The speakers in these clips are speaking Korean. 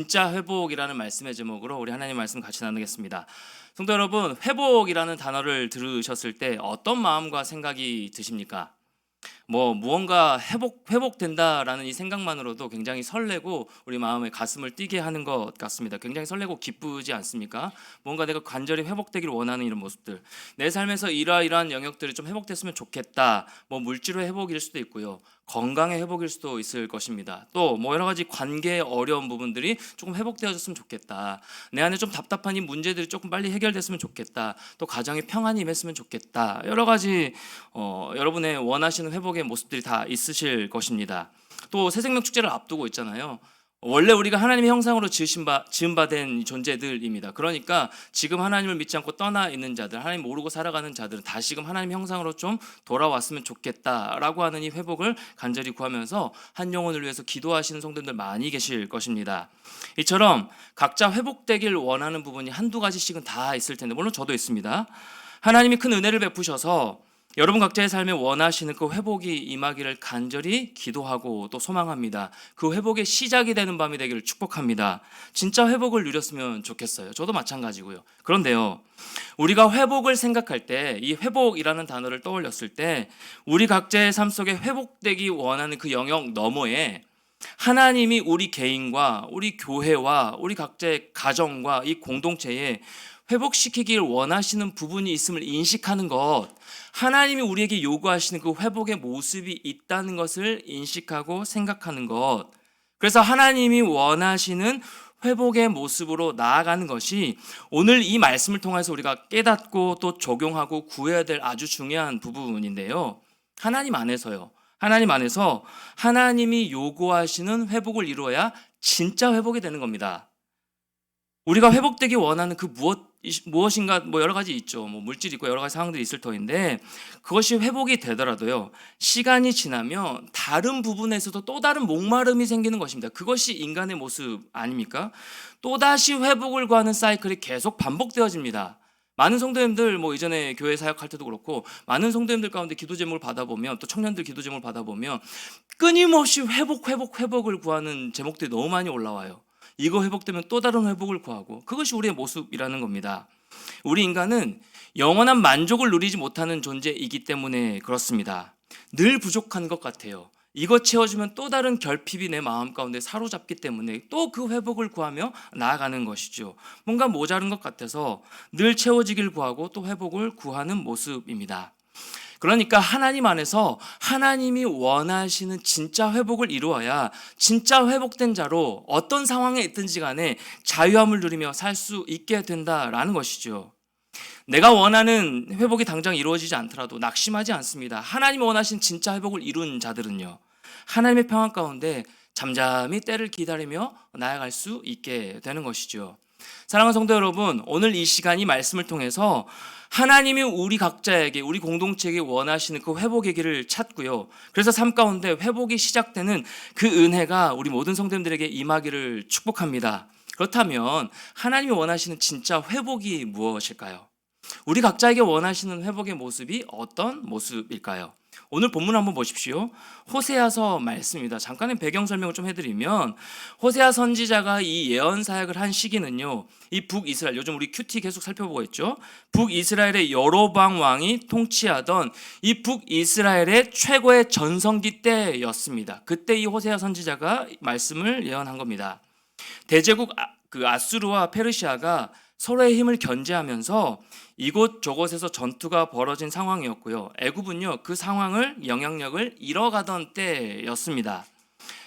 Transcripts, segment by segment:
진짜 회복이라는 말씀의 제목으로 우리 하나님 말씀 같이 나누겠습니다. 성도 여러분, 회복이라는 단어를 들으셨을 때 어떤 마음과 생각이 드십니까? 무언가 회복된다라는 이 생각만으로도 굉장히 설레고 우리 마음의 가슴을 뛰게 하는 것 같습니다. 굉장히 설레고 기쁘지 않습니까? 뭔가 내가 간절히 회복되기를 원하는 이런 모습들. 내 삶에서 이러이러한 영역들이 좀 회복됐으면 좋겠다. 물질의 회복일 수도 있고요. 건강의 회복일 수도 있을 것입니다. 또 여러 가지 관계의 어려운 부분들이 조금 회복되어졌으면 좋겠다. 내 안에 좀 답답한 이 문제들이 조금 빨리 해결됐으면 좋겠다. 또 가정의 평안이 임했으면 좋겠다. 여러 가지 여러분의 원하시는 회복의 모습들이 다 있으실 것입니다. 또 새생명 축제를 앞두고 있잖아요. 원래 우리가 하나님의 형상으로 지은 바 된 존재들입니다. 그러니까 지금 하나님을 믿지 않고 떠나 있는 자들, 하나님 모르고 살아가는 자들은 다시금 하나님의 형상으로 좀 돌아왔으면 좋겠다라고 하는 이 회복을 간절히 구하면서 한 영혼을 위해서 기도하시는 성도들 많이 계실 것입니다. 이처럼 각자 회복되길 원하는 부분이 한두 가지씩은 다 있을 텐데, 물론 저도 있습니다. 하나님이 큰 은혜를 베푸셔서 여러분 각자의 삶에 원하시는 그 회복이 임하기를 간절히 기도하고 또 소망합니다. 그 회복의 시작이 되는 밤이 되기를 축복합니다. 진짜 회복을 누렸으면 좋겠어요. 저도 마찬가지고요. 그런데요, 우리가 회복을 생각할 때, 이 회복이라는 단어를 떠올렸을 때 우리 각자의 삶 속에 회복되기 원하는 그 영역 너머에 하나님이 우리 개인과 우리 교회와 우리 각자의 가정과 이 공동체에 회복시키길 원하시는 부분이 있음을 인식하는 것, 하나님이 우리에게 요구하시는 그 회복의 모습이 있다는 것을 인식하고 생각하는 것, 그래서 하나님이 원하시는 회복의 모습으로 나아가는 것이 오늘 이 말씀을 통해서 우리가 깨닫고 또 적용하고 구해야 될 아주 중요한 부분인데요. 하나님 안에서요. 하나님 안에서 하나님이 요구하시는 회복을 이루어야 진짜 회복이 되는 겁니다. 우리가 회복되기 원하는 그 무엇인가 여러 가지 있죠. 물질이 있고 여러 가지 상황들이 있을 터인데, 그것이 회복이 되더라도요, 시간이 지나면 다른 부분에서도 또 다른 목마름이 생기는 것입니다. 그것이 인간의 모습 아닙니까? 또다시 회복을 구하는 사이클이 계속 반복되어집니다. 많은 성도님들 이전에 교회 사역할 때도 그렇고 많은 성도님들 가운데 기도 제목을 받아보면, 또 청년들 기도 제목을 받아보면 끊임없이 회복을 구하는 제목들이 너무 많이 올라와요. 이거 회복되면 또 다른 회복을 구하고, 그것이 우리의 모습이라는 겁니다. 우리 인간은 영원한 만족을 누리지 못하는 존재이기 때문에 그렇습니다. 늘 부족한 것 같아요. 이거 채워주면 또 다른 결핍이 내 마음 가운데 사로잡기 때문에 또 그 회복을 구하며 나아가는 것이죠. 뭔가 모자른 것 같아서 늘 채워지길 구하고 또 회복을 구하는 모습입니다. 그러니까 하나님 안에서 하나님이 원하시는 진짜 회복을 이루어야 진짜 회복된 자로 어떤 상황에 있든지 간에 자유함을 누리며 살 수 있게 된다라는 것이죠. 내가 원하는 회복이 당장 이루어지지 않더라도 낙심하지 않습니다. 하나님이 원하신 진짜 회복을 이룬 자들은요, 하나님의 평안 가운데 잠잠히 때를 기다리며 나아갈 수 있게 되는 것이죠. 사랑하는 성도 여러분, 오늘 이 시간 이 말씀을 통해서 하나님이 우리 각자에게, 우리 공동체에게 원하시는 그 회복의 길을 찾고요, 그래서 삶 가운데 회복이 시작되는 그 은혜가 우리 모든 성도님들에게 임하기를 축복합니다. 그렇다면 하나님이 원하시는 진짜 회복이 무엇일까요? 우리 각자에게 원하시는 회복의 모습이 어떤 모습일까요? 오늘 본문 한번 보십시오. 호세아서 말씀입니다. 잠깐의 배경 설명을 좀 해드리면, 호세아 선지자가 이 예언 사역을 한 시기는요, 이 북이스라엘, 요즘 우리 큐티 계속 살펴보고 있죠. 북이스라엘의 여로보암 왕이 통치하던 이 북이스라엘의 최고의 전성기 때였습니다. 그때 이 호세아 선지자가 말씀을 예언한 겁니다. 대제국 아수르와 페르시아가 서로의 힘을 견제하면서 이곳 저곳에서 전투가 벌어진 상황이었고요. 애굽은요, 그 상황을, 영향력을 잃어가던 때였습니다.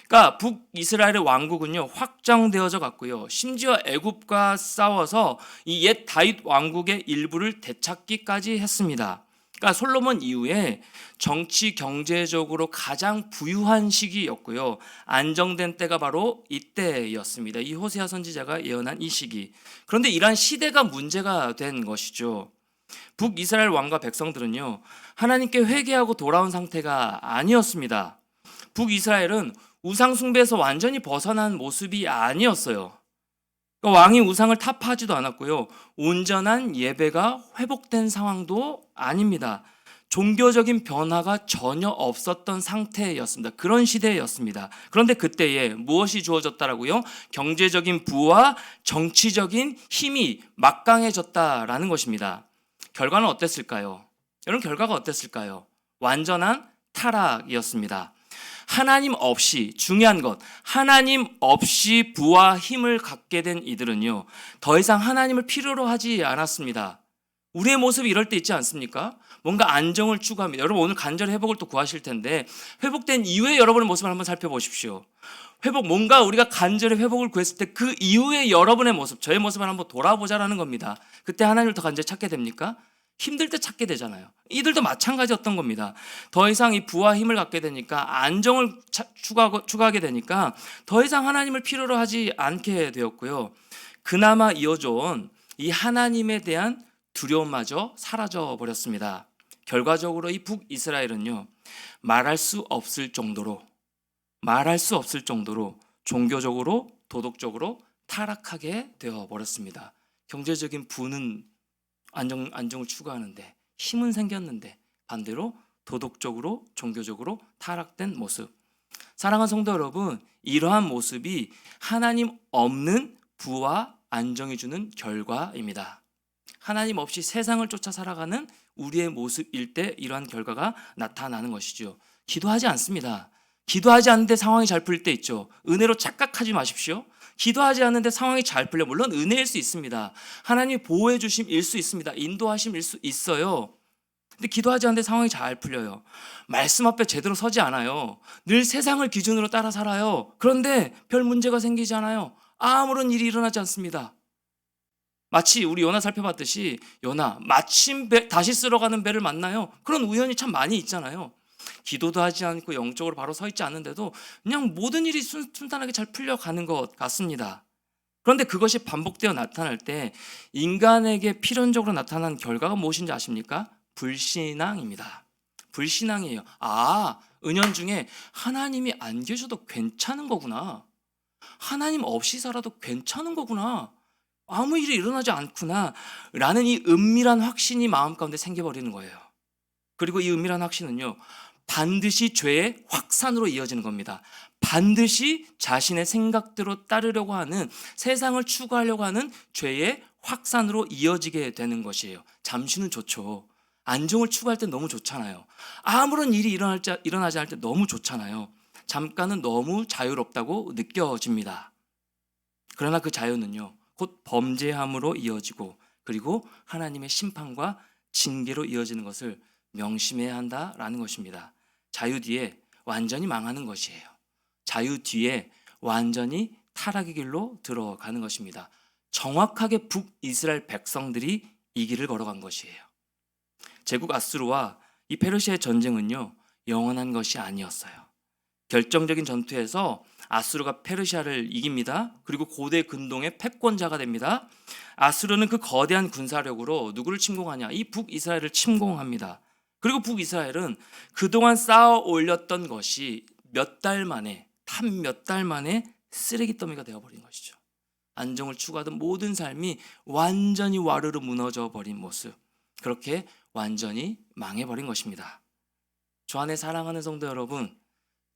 그러니까 북이스라엘의 왕국은요, 확장되어져 갔고요, 심지어 애굽과 싸워서 이 옛 다윗 왕국의 일부를 되찾기까지 했습니다. 그러니까 솔로몬 이후에 정치 경제적으로 가장 부유한 시기였고요, 안정된 때가 바로 이때였습니다. 이 호세아 선지자가 예언한 이 시기. 그런데 이러한 시대가 문제가 된 것이죠. 북이스라엘 왕과 백성들은요, 하나님께 회개하고 돌아온 상태가 아니었습니다. 북이스라엘은 우상 숭배에서 완전히 벗어난 모습이 아니었어요. 왕이 우상을 타파하지도 않았고요, 온전한 예배가 회복된 상황도 아닙니다. 종교적인 변화가 전혀 없었던 상태였습니다. 그런 시대였습니다. 그런데 그때에 무엇이 주어졌다라고요? 경제적인 부와 정치적인 힘이 막강해졌다라는 것입니다. 결과는 어땠을까요? 여러분, 결과가 어땠을까요? 완전한 타락이었습니다. 하나님 없이, 중요한 것, 하나님 없이 부와 힘을 갖게 된 이들은요, 더 이상 하나님을 필요로 하지 않았습니다. 우리의 모습이 이럴 때 있지 않습니까? 뭔가 안정을 추구합니다. 여러분, 오늘 간절히 회복을 또 구하실 텐데, 회복된 이후에 여러분의 모습을 한번 살펴보십시오. 뭔가 우리가 간절히 회복을 구했을 때 그 이후에 여러분의 모습, 저의 모습을 한번 돌아보자라는 겁니다. 그때 하나님을 더 간절히 찾게 됩니까? 힘들 때 찾게 되잖아요. 이들도 마찬가지였던 겁니다. 더 이상 이 부와 힘을 갖게 되니까, 안정을 추구하게 되니까 더 이상 하나님을 필요로 하지 않게 되었고요. 그나마 이어져온 이 하나님에 대한 두려움마저 사라져 버렸습니다. 결과적으로 이 북이스라엘은요, 말할 수 없을 정도로 종교적으로, 도덕적으로 타락하게 되어 버렸습니다. 경제적인 부는 안정을 추구하는데, 힘은 생겼는데 반대로 도덕적으로, 종교적으로 타락된 모습. 사랑하는 성도 여러분, 이러한 모습이 하나님 없는 부와 안정이 주는 결과입니다. 하나님 없이 세상을 쫓아 살아가는 우리의 모습일 때 이러한 결과가 나타나는 것이죠. 기도하지 않습니다. 기도하지 않는데 상황이 잘 풀릴 때 있죠. 은혜로 착각하지 마십시오. 기도하지 않는데 상황이 잘 풀려, 물론 은혜일 수 있습니다. 하나님이 보호해 주심일 수 있습니다. 인도하심일 수 있어요. 근데 기도하지 않는데 상황이 잘 풀려요. 말씀 앞에 제대로 서지 않아요. 늘 세상을 기준으로 따라 살아요. 그런데 별 문제가 생기지 않아요. 아무런 일이 일어나지 않습니다. 마치 우리 요나 살펴봤듯이, 요나 마침 다시 쓸어 가는 배를 만나요. 그런 우연이 참 많이 있잖아요. 기도도 하지 않고 영적으로 바로 서 있지 않는데도 그냥 모든 일이 순탄하게 잘 풀려가는 것 같습니다. 그런데 그것이 반복되어 나타날 때 인간에게 필연적으로 나타난 결과가 무엇인지 아십니까? 불신앙입니다. 불신앙이에요. 은연중에 하나님이 안 계셔도 괜찮은 거구나. 하나님 없이 살아도 괜찮은 거구나. 아무 일이 일어나지 않구나 라는 이 은밀한 확신이 마음 가운데 생겨버리는 거예요. 그리고 이 은밀한 확신은요, 반드시 죄의 확산으로 이어지는 겁니다. 반드시 자신의 생각대로 따르려고 하는, 세상을 추구하려고 하는 죄의 확산으로 이어지게 되는 것이에요. 잠시는 좋죠. 안정을 추구할 때 너무 좋잖아요. 아무런 일이 일어나지 않을 때 너무 좋잖아요. 잠깐은 너무 자유롭다고 느껴집니다. 그러나 그 자유는요, 곧 범죄함으로 이어지고, 그리고 하나님의 심판과 징계로 이어지는 것을 명심해야 한다라는 것입니다. 자유 뒤에 완전히 망하는 것이에요. 자유 뒤에 완전히 타락의 길로 들어가는 것입니다. 정확하게 북이스라엘 백성들이 이 길을 걸어간 것이에요. 제국 아수르와 이 페르시아의 전쟁은요, 영원한 것이 아니었어요. 결정적인 전투에서 아수르가 페르시아를 이깁니다. 그리고 고대 근동의 패권자가 됩니다. 아수르는 그 거대한 군사력으로 누구를 침공하냐? 이 북이스라엘을 침공합니다. 그리고 북이스라엘은 그동안 쌓아 올렸던 것이 몇 달 만에 쓰레기 더미가 되어버린 것이죠. 안정을 추구하던 모든 삶이 완전히 와르르 무너져 버린 모습, 그렇게 완전히 망해버린 것입니다. 주 안에 사랑하는 성도 여러분,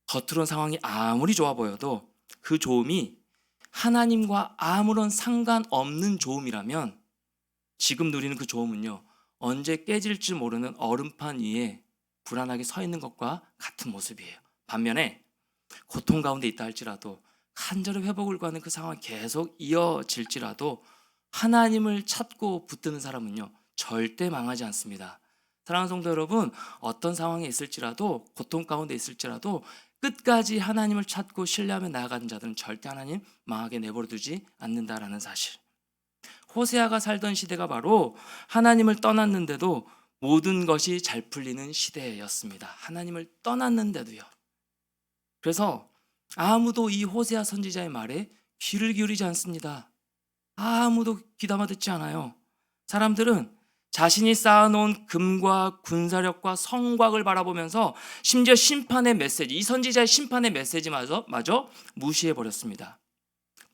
겉으로는 상황이 아무리 좋아 보여도 그 좋음이 하나님과 아무런 상관없는 좋음이라면, 지금 누리는 그 좋음은요, 언제 깨질지 모르는 얼음판 위에 불안하게 서 있는 것과 같은 모습이에요. 반면에 고통 가운데 있다 할지라도, 간절히 회복을 구하는 그 상황이 계속 이어질지라도 하나님을 찾고 붙드는 사람은요, 절대 망하지 않습니다. 사랑하는 성도 여러분, 어떤 상황에 있을지라도, 고통 가운데 있을지라도 끝까지 하나님을 찾고 신뢰하며 나아가는 자들은 절대 하나님 망하게 내버려두지 않는다라는 사실. 호세아가 살던 시대가 바로 하나님을 떠났는데도 모든 것이 잘 풀리는 시대였습니다. 하나님을 떠났는데도요. 그래서 아무도 이 호세아 선지자의 말에 귀를 기울이지 않습니다. 아무도 귀담아 듣지 않아요. 사람들은 자신이 쌓아놓은 금과 군사력과 성곽을 바라보면서 심지어 심판의 메시지, 이 선지자의 심판의 메시지마저 무시해버렸습니다.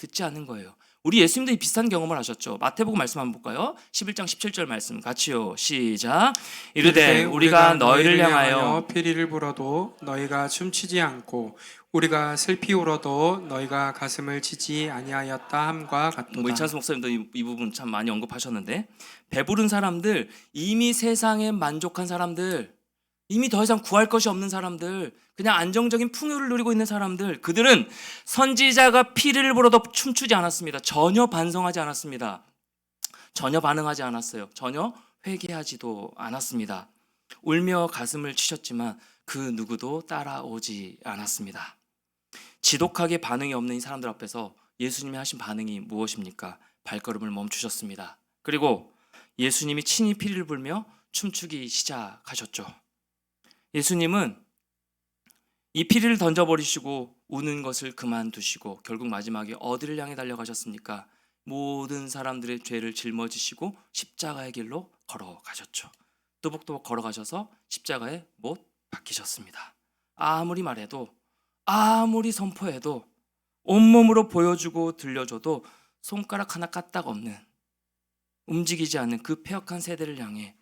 듣지 않는 거예요. 우리 예수님도 이 비슷한 경험을 하셨죠. 마태복음 말씀 한번 볼까요? 11장 17절 말씀 같이요. 시작. 이르되 우리가 너희를 향하여 피리를 불어도 너희가 춤추지 않고 우리가 슬피 울어도 너희가 가슴을 치지 아니하였다 함과 같도다. 이찬수 목사님도 이 부분 참 많이 언급하셨는데, 배부른 사람들, 이미 세상에 만족한 사람들, 이미 더 이상 구할 것이 없는 사람들, 그냥 안정적인 풍요를 누리고 있는 사람들, 그들은 선지자가 피리를 불어도 춤추지 않았습니다. 전혀 반성하지 않았습니다. 전혀 반응하지 않았어요. 전혀 회개하지도 않았습니다. 울며 가슴을 치셨지만 그 누구도 따라오지 않았습니다. 지독하게 반응이 없는 이 사람들 앞에서 예수님이 하신 반응이 무엇입니까? 발걸음을 멈추셨습니다. 그리고 예수님이 친히 피리를 불며 춤추기 시작하셨죠. 예수님은 이 피리를 던져버리시고 우는 것을 그만두시고 결국 마지막에 어디를 향해 달려가셨습니까? 모든 사람들의 죄를 짊어지시고 십자가의 길로 걸어가셨죠. 또복또복 걸어가셔서 십자가에 못 박히셨습니다. 아무리 말해도, 아무리 선포해도, 온몸으로 보여주고 들려줘도 손가락 하나 까딱 없는, 움직이지 않는 그 폐역한 세대를 향해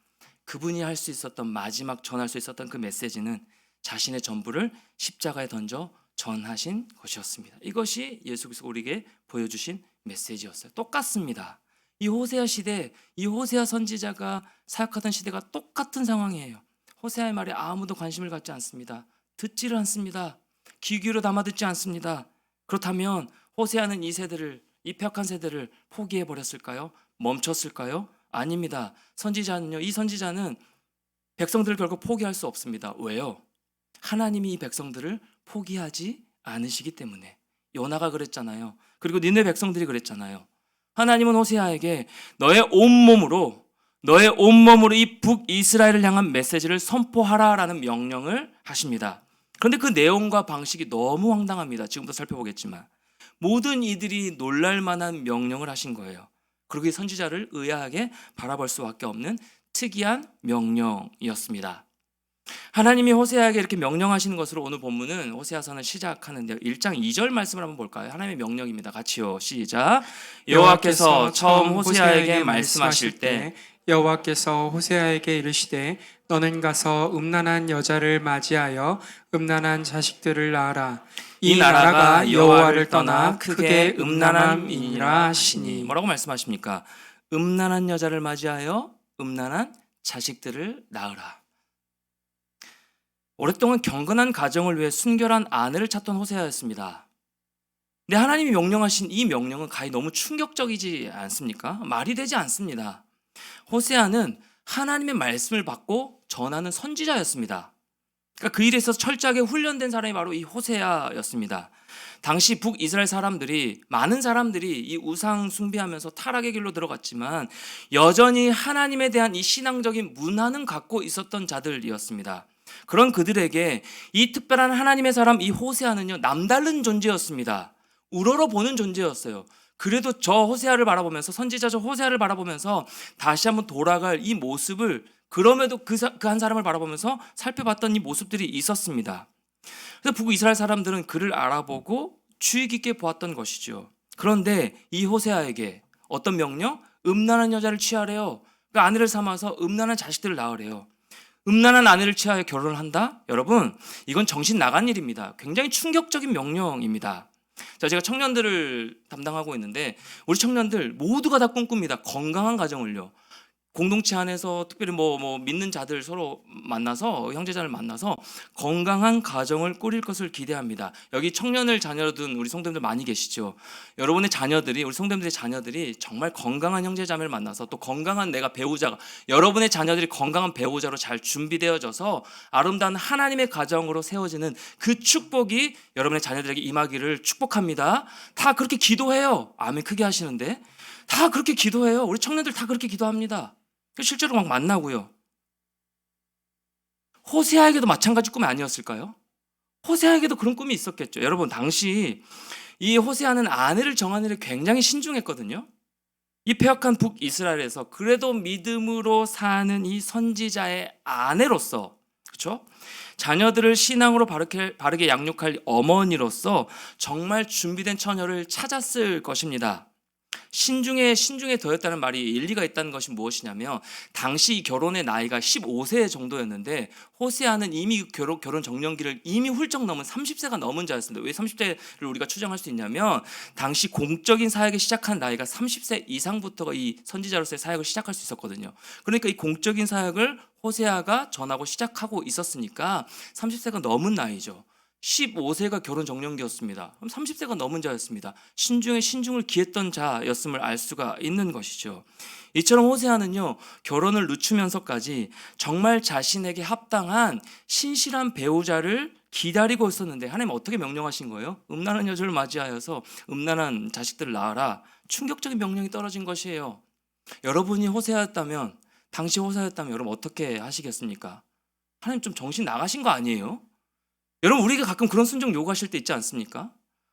그분이 할 수 있었던, 마지막 전할 수 있었던 그 메시지는 자신의 전부를 십자가에 던져 전하신 것이었습니다. 이것이 예수께서 우리에게 보여주신 메시지였어요. 똑같습니다. 이 호세아 시대, 이 호세아 선지자가 사역하던 시대가 똑같은 상황이에요. 호세아의 말에 아무도 관심을 갖지 않습니다. 듣지를 않습니다. 귀 기울여 담아 듣지 않습니다. 그렇다면 호세아는 이 세대를, 이 폐역한 세대를 포기해 버렸을까요? 멈췄을까요? 아닙니다. 선지자는요, 이 선지자는 백성들을 결국 포기할 수 없습니다. 왜요? 하나님이 이 백성들을 포기하지 않으시기 때문에. 요나가 그랬잖아요. 그리고 니네 백성들이 그랬잖아요. 하나님은 호세아에게 너의 온몸으로 이 북이스라엘을 향한 메시지를 선포하라라는 명령을 하십니다. 그런데 그 내용과 방식이 너무 황당합니다. 지금부터 살펴보겠지만 모든 이들이 놀랄 만한 명령을 하신 거예요. 그리고 이 선지자를 의아하게 바라볼 수밖에 없는 특이한 명령이었습니다. 하나님이 호세아에게 이렇게 명령하시는 것으로 오늘 본문은 호세아서는 시작하는데요. 1장 2절 말씀을 한번 볼까요? 하나님의 명령입니다. 같이요. 시작. 여호와께서 처음 호세아에게 말씀하실 때 여호와께서 호세아에게 이르시되 너는 가서 음란한 여자를 맞이하여 음란한 자식들을 낳아라. 이 나라가 여호와를 떠나 크게 음란함이니라 하시니. 뭐라고 말씀하십니까? 음란한 여자를 맞이하여 음란한 자식들을 낳으라. 오랫동안 경건한 가정을 위해 순결한 아내를 찾던 호세아였습니다. 근데 하나님이 명령하신 이 명령은 가히 너무 충격적이지 않습니까? 말이 되지 않습니다. 호세아는 하나님의 말씀을 받고 전하는 선지자였습니다. 그러니까 그 일에 있어서 철저하게 훈련된 사람이 바로 이 호세아였습니다. 당시 북이스라엘 사람들이, 많은 사람들이 이 우상 숭배하면서 타락의 길로 들어갔지만 여전히 하나님에 대한 이 신앙적인 문화는 갖고 있었던 자들이었습니다. 그런 그들에게 이 특별한 하나님의 사람 이 호세아는요, 남다른 존재였습니다. 우러러 보는 존재였어요. 그래도 저 호세아를 바라보면서, 선지자 저 호세아를 바라보면서 다시 한번 돌아갈 이 모습을, 그럼에도 그 한 사람을 바라보면서 살펴봤던 이 모습들이 있었습니다. 그래서 북이스라엘 사람들은 그를 알아보고 주의 깊게 보았던 것이죠. 그런데 이 호세아에게 어떤 명령? 음란한 여자를 취하래요. 그 아내를 삼아서 음란한 자식들을 낳으래요. 음란한 아내를 취하여 결혼을 한다? 여러분, 이건 정신 나간 일입니다. 굉장히 충격적인 명령입니다. 자, 제가 청년들을 담당하고 있는데 우리 청년들 모두가 다 꿈꿉니다. 건강한 가정을요. 공동체 안에서 특별히 믿는 자들 서로 만나서, 형제자를 만나서 건강한 가정을 꾸릴 것을 기대합니다. 여기 청년을 자녀로 둔 우리 성도님들 많이 계시죠. 여러분의 자녀들이, 우리 성도님들의 자녀들이 정말 건강한 형제자매를 만나서 또 건강한 내가 배우자가, 여러분의 자녀들이 건강한 배우자로 잘 준비되어져서 아름다운 하나님의 가정으로 세워지는 그 축복이 여러분의 자녀들에게 임하기를 축복합니다. 다 그렇게 기도해요. 아멘 크게 하시는데 다 그렇게 기도해요. 우리 청년들 다 그렇게 기도합니다. 실제로 막 만나고요. 호세아에게도 마찬가지 꿈이 아니었을까요? 호세아에게도 그런 꿈이 있었겠죠. 여러분, 당시 이 호세아는 아내를 정하는 일에 굉장히 신중했거든요. 이 폐역한 북이스라엘에서 그래도 믿음으로 사는 이 선지자의 아내로서, 그렇죠? 자녀들을 신앙으로 바르게 양육할 어머니로서 정말 준비된 처녀를 찾았을 것입니다. 신중에 더했다는 말이 일리가 있다는 것이 무엇이냐면, 당시 이 결혼의 나이가 15세 정도였는데 호세아는 이미 결혼 정년기를 이미 훌쩍 넘은 30세가 넘은 자였습니다. 왜 30세를 우리가 추정할 수 있냐면, 당시 공적인 사역을 시작한 나이가 30세 이상부터가 이 선지자로서의 사역을 시작할 수 있었거든요. 그러니까 이 공적인 사역을 호세아가 전하고 시작하고 있었으니까 30세가 넘은 나이죠. 15세가 결혼 정년기였습니다. 그럼 30세가 넘은 자였습니다. 신중에 신중을 기했던 자였음을 알 수가 있는 것이죠. 이처럼 호세아는요, 결혼을 늦추면서까지 정말 자신에게 합당한 신실한 배우자를 기다리고 있었는데, 하나님 어떻게 명령하신 거예요? 음란한 여자를 맞이하여서 음란한 자식들을 낳아라. 충격적인 명령이 떨어진 것이에요. 여러분이 호세아였다면, 당시 호세아였다면 여러분 어떻게 하시겠습니까? 하나님 좀 정신 나가신 거 아니에요? 여러분, 우리가 가끔 그런 순종 요구하실 때 있지 않습니까?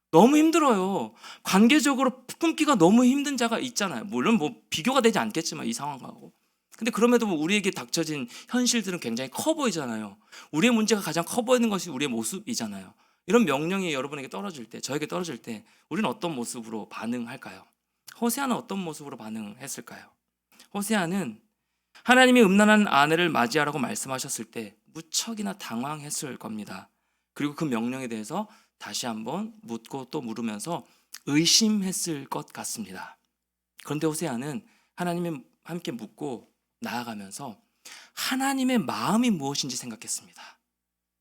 너무 힘들어요. 관계적으로 품기가 너무 힘든 자가 있잖아요. 물론 뭐 비교가 되지 않겠지만 이 상황하고. 근데 그럼에도 우리에게 닥쳐진 현실들은 굉장히 커 보이잖아요. 우리의 문제가 가장 커 보이는 것이 우리의 모습이잖아요. 이런 명령이 여러분에게 떨어질 때, 저에게 떨어질 때 우리는 어떤 모습으로 반응할까요? 호세아는 어떤 모습으로 반응했을까요? 호세아는 하나님이 음란한 아내를 맞이하라고 말씀하셨을 때 무척이나 당황했을 겁니다. 그리고 그 명령에 대해서 다시 한번 묻고 또 물으면서 의심했을 것 같습니다. 그런데 호세아는 하나님이 함께 묻고 나아가면서 하나님의 마음이 무엇인지 생각했습니다.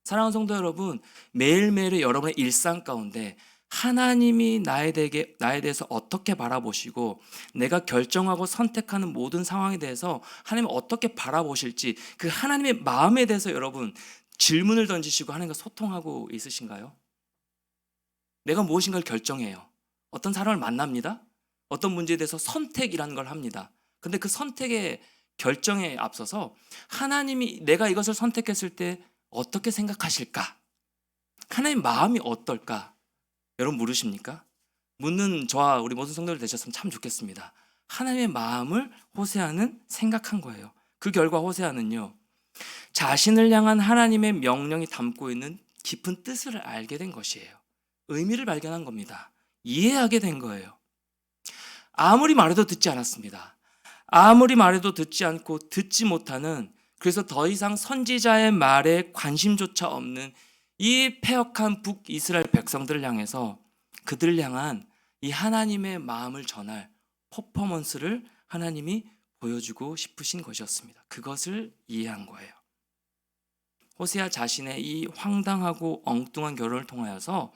사랑하는 성도 여러분, 매일매일의 여러분의 일상 가운데 하나님이 나에 대해서 어떻게 바라보시고 내가 결정하고 선택하는 모든 상황에 대해서 하나님이 어떻게 바라보실지, 그 하나님의 마음에 대해서 여러분 질문을 던지시고 하나님과 소통하고 있으신가요? 내가 무엇인가를 결정해요. 어떤 사람을 만납니다. 어떤 문제에 대해서 선택이라는 걸 합니다. 근데 그 선택의 결정에 앞서서 하나님이 내가 이것을 선택했을 때 어떻게 생각하실까? 하나님 마음이 어떨까? 여러분 물으십니까? 묻는 저와 우리 모든 성도들 되셨으면 참 좋겠습니다. 하나님의 마음을 호세아는 생각한 거예요. 그 결과 호세아는요, 자신을 향한 하나님의 명령이 담고 있는 깊은 뜻을 알게 된 것이에요. 의미를 발견한 겁니다. 이해하게 된 거예요. 아무리 말해도 듣지 않았습니다. 아무리 말해도 듣지 않고 듣지 못하는, 그래서 더 이상 선지자의 말에 관심조차 없는 이 패역한 북이스라엘 백성들을 향해서 그들을 향한 이 하나님의 마음을 전할 퍼포먼스를 하나님이 보여주고 싶으신 것이었습니다. 그것을 이해한 거예요. 호세아 자신의 이 황당하고 엉뚱한 결혼을 통하여서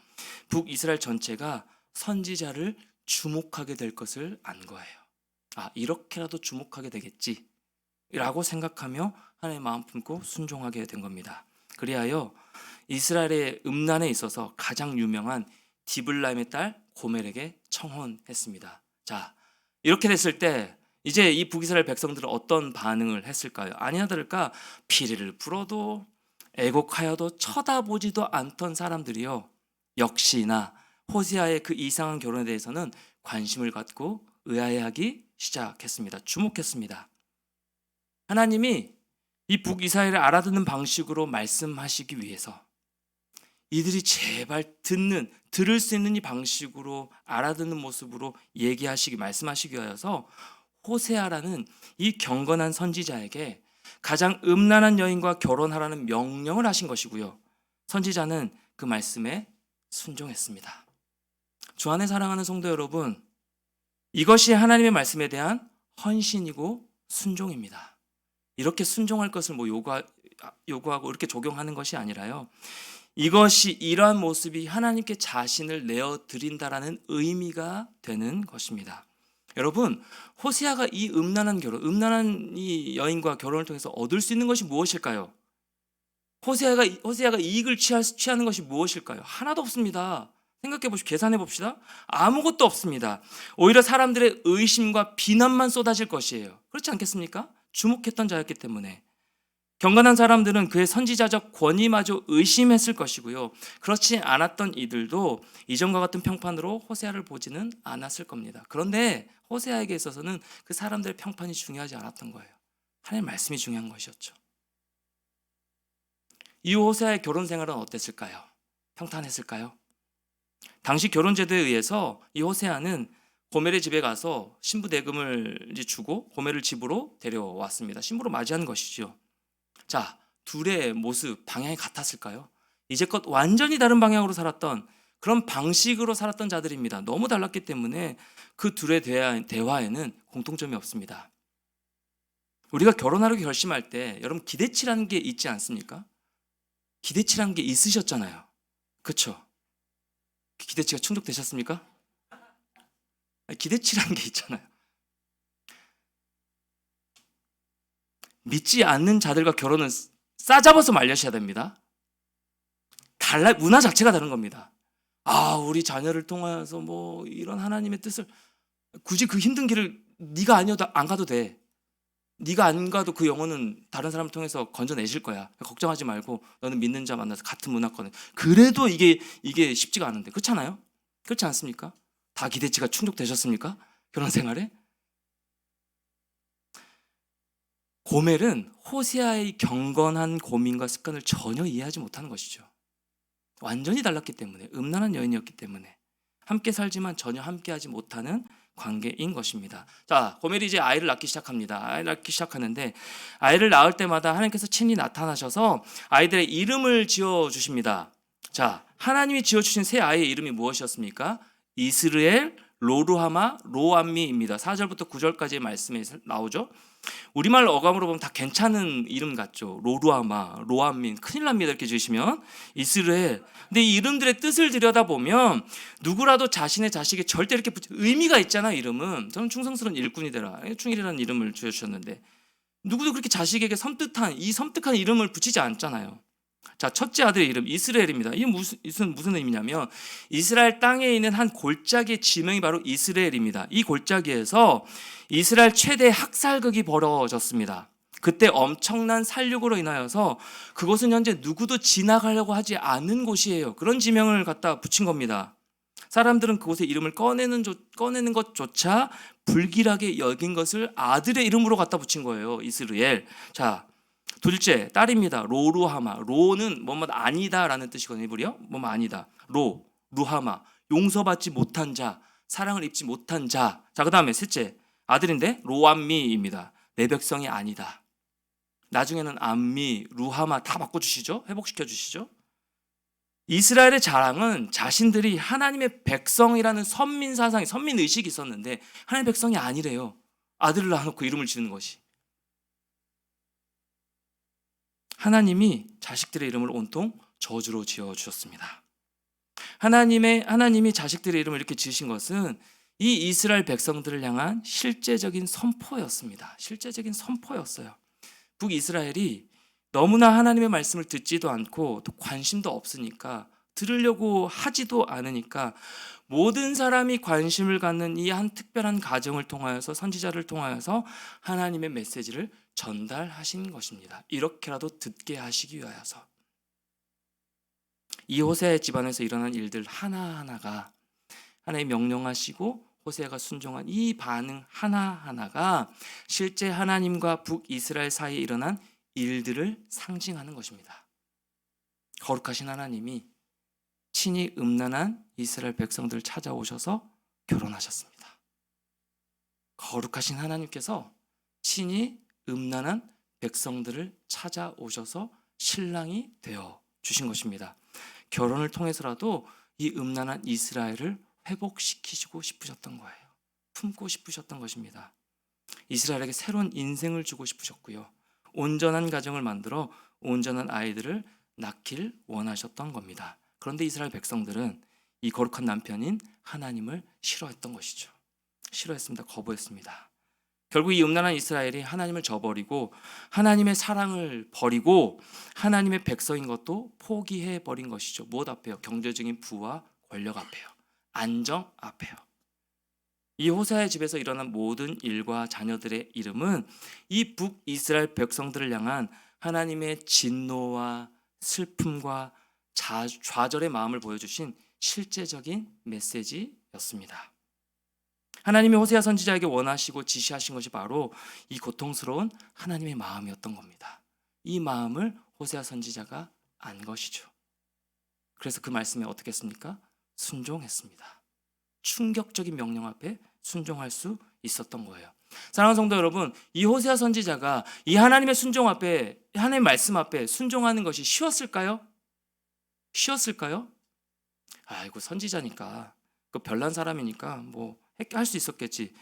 북이스라엘 전체가 선지자를 주목하게 될 것을 안 거예요. 아, 이렇게라도 주목하게 되겠지 라고 생각하며 하나님의 마음 품고 순종하게 된 겁니다. 그리하여 이스라엘의 음란에 있어서 가장 유명한 디블라임의 딸 고멜에게 청혼했습니다. 자, 이렇게 됐을 때 이제 이 북이스라엘 백성들은 어떤 반응을 했을까요? 아니나 다를까 피리를 불어도 애곡하여도 쳐다보지도 않던 사람들이요, 역시나 호세아의 그 이상한 결혼에 대해서는 관심을 갖고 의아해하기 시작했습니다. 주목했습니다. 하나님이 이 북이스라엘을 알아듣는 방식으로 말씀하시기 위해서, 이들이 제발 들을 수 있는 이 방식으로 알아듣는 모습으로 말씀하시기 위하여서 호세아라는 이 경건한 선지자에게 가장 음란한 여인과 결혼하라는 명령을 하신 것이고요, 선지자는 그 말씀에 순종했습니다. 주 안에 사랑하는 성도 여러분, 이것이 하나님의 말씀에 대한 헌신이고 순종입니다. 이렇게 순종할 것을 요구하고 이렇게 적용하는 것이 아니라요, 이것이 이러한 모습이 하나님께 자신을 내어드린다라는 의미가 되는 것입니다. 여러분, 호세아가 이 음란한 이 여인과 결혼을 통해서 얻을 수 있는 것이 무엇일까요? 호세아가 이익을 취하는 것이 무엇일까요? 하나도 없습니다. 생각해 보시고 계산해 봅시다. 아무것도 없습니다. 오히려 사람들의 의심과 비난만 쏟아질 것이에요. 그렇지 않겠습니까? 주목했던 자였기 때문에. 경건한 사람들은 그의 선지자적 권위마저 의심했을 것이고요, 그렇지 않았던 이들도 이전과 같은 평판으로 호세아를 보지는 않았을 겁니다. 그런데 호세아에게 있어서는 그 사람들의 평판이 중요하지 않았던 거예요. 하나님의 말씀이 중요한 것이었죠. 이 호세아의 결혼 생활은 어땠을까요? 평탄했을까요? 당시 결혼 제도에 의해서 이 호세아는 고멜의 집에 가서 신부 대금을 이제 주고 고멜을 집으로 데려왔습니다. 신부로 맞이한 것이죠. 자, 둘의 모습, 방향이 같았을까요? 이제껏 완전히 다른 방향으로 살았던 그런 방식으로 살았던 자들입니다. 너무 달랐기 때문에 그 둘의 대화에는 공통점이 없습니다. 우리가 결혼하려고 결심할 때 여러분 기대치라는 게 있지 않습니까? 기대치라는 게 있으셨잖아요. 그렇죠? 기대치가 충족되셨습니까? 기대치라는 게 있잖아요. 믿지 않는 자들과 결혼은 싸잡아서 말려셔야 됩니다. 문화 자체가 다른 겁니다. 우리 자녀를 통하여서 뭐 이런 하나님의 뜻을 굳이 그 힘든 길을 네가 아니어도 안 가도 돼. 네가 안 가도 그 영혼은 다른 사람을 통해서 건져내실 거야. 걱정하지 말고 너는 믿는 자 만나서 같은 문화권에. 그래도 이게 쉽지가 않은데 그렇잖아요? 그렇지 않습니까? 다 기대치가 충족되셨습니까? 결혼 생활에? 고멜은 호세아의 경건한 고민과 습관을 전혀 이해하지 못하는 것이죠. 완전히 달랐기 때문에, 음란한 여인이었기 때문에 함께 살지만 전혀 함께하지 못하는 관계인 것입니다. 자, 고멜이 이제 아이를 낳기 시작합니다. 아이를 낳기 시작하는데 아이를 낳을 때마다 하나님께서 친히 나타나셔서 아이들의 이름을 지어 주십니다. 자, 하나님이 지어 주신 새 아이의 이름이 무엇이었습니까? 이스르엘, 로루하마, 로암미입니다. 4절부터 9절까지의 말씀에 나오죠. 우리말 어감으로 보면 다 괜찮은 이름 같죠. 로루아마, 로암민, 큰일 납니다. 이렇게 지으시면 이스라엘. 근데 이 이름들의 뜻을 들여다보면 누구라도 자신의 자식에 절대 이렇게 의미가 있잖아요. 이름은 저는 충성스러운 일꾼이 되라, 충일이라는 이름을 주셨는데 누구도 그렇게 자식에게 섬뜩한 이름을 붙이지 않잖아요. 자, 첫째 아들의 이름 이스라엘입니다. 이게 무슨 의미냐면 이스라엘 땅에 있는 한 골짜기의 지명이 바로 이스라엘입니다. 이 골짜기에서 이스라엘 최대 학살극이 벌어졌습니다. 그때 엄청난 살육으로 인하여서 그곳은 현재 누구도 지나가려고 하지 않는 곳이에요. 그런 지명을 갖다 붙인 겁니다. 사람들은 그곳의 이름을 꺼내는 것조차 불길하게 여긴 것을 아들의 이름으로 갖다 붙인 거예요. 이스라엘. 자, 둘째 딸입니다. 로루하마. 로는 뭐뭐 아니다라는 뜻이거든요. 이불이요. 뭐뭐 아니다. 루하마. 용서받지 못한 자, 사랑을 입지 못한 자. 자, 그다음에 셋째 아들인데 로암미입니다. 내 백성이 아니다. 나중에는 암미, 루하마 다 바꿔주시죠. 회복시켜 주시죠. 이스라엘의 자랑은 자신들이 하나님의 백성이라는 선민 의식이 있었는데 하나님의 백성이 아니래요. 아들을 낳아놓고 이름을 지는 것이. 하나님이 자식들의 이름을 온통 저주로 지어 주셨습니다. 하나님이 자식들의 이름을 이렇게 지으신 것은 이 이스라엘 백성들을 향한 실제적인 선포였습니다. 실제적인 선포였어요. 북이스라엘이 너무나 하나님의 말씀을 듣지도 않고 또 관심도 없으니까 들으려고 하지도 않으니까 모든 사람이 관심을 갖는 이 한 특별한 가정을 통하여서 선지자를 통하여서 하나님의 메시지를 전달하신 것입니다. 이렇게라도 듣게 하시기 위하여서. 이 호세아 집안에서 일어난 일들 하나하나가 하나님 명령하시고 호세아가 순종한 이 반응 하나하나가 실제 하나님과 북이스라엘 사이에 일어난 일들을 상징하는 것입니다. 거룩하신 하나님이 친히 음란한 이스라엘 백성들을 찾아오셔서 결혼하셨습니다. 거룩하신 하나님께서 친히 음란한 백성들을 찾아오셔서 신랑이 되어 주신 것입니다. 결혼을 통해서라도 이 음란한 이스라엘을 회복시키시고 싶으셨던 거예요. 품고 싶으셨던 것입니다. 이스라엘에게 새로운 인생을 주고 싶으셨고요. 온전한 가정을 만들어 온전한 아이들을 낳길 원하셨던 겁니다. 그런데 이스라엘 백성들은 이 거룩한 남편인 하나님을 싫어했던 것이죠. 싫어했습니다. 거부했습니다. 결국 이 음란한 이스라엘이 하나님을 저버리고 하나님의 사랑을 버리고 하나님의 백성인 것도 포기해버린 것이죠. 무엇 앞에요? 경제적인 부와 권력 앞에요. 안정 앞에요. 이 호세아의 집에서 일어난 모든 일과 자녀들의 이름은 이 북이스라엘 백성들을 향한 하나님의 진노와 슬픔과 좌절의 마음을 보여주신 실제적인 메시지였습니다. 하나님이 호세아 선지자에게 원하시고 지시하신 것이 바로 이 고통스러운 하나님의 마음이었던 겁니다. 이 마음을 호세아 선지자가 안 것이죠. 그래서 그 말씀에 어떻게 했습니까? 순종했습니다. 충격적인 명령 앞에 순종할 수 있었던 거예요. 사랑하는 성도 여러분, 이 호세아 선지자가 이 하나님의 순종 앞에, 하나님의 말씀 앞에 순종하는 것이 쉬웠을까요? 쉬웠을까요? 아이고, 선지자니까, 그 별난 사람이니까 뭐 할 수 있었겠지.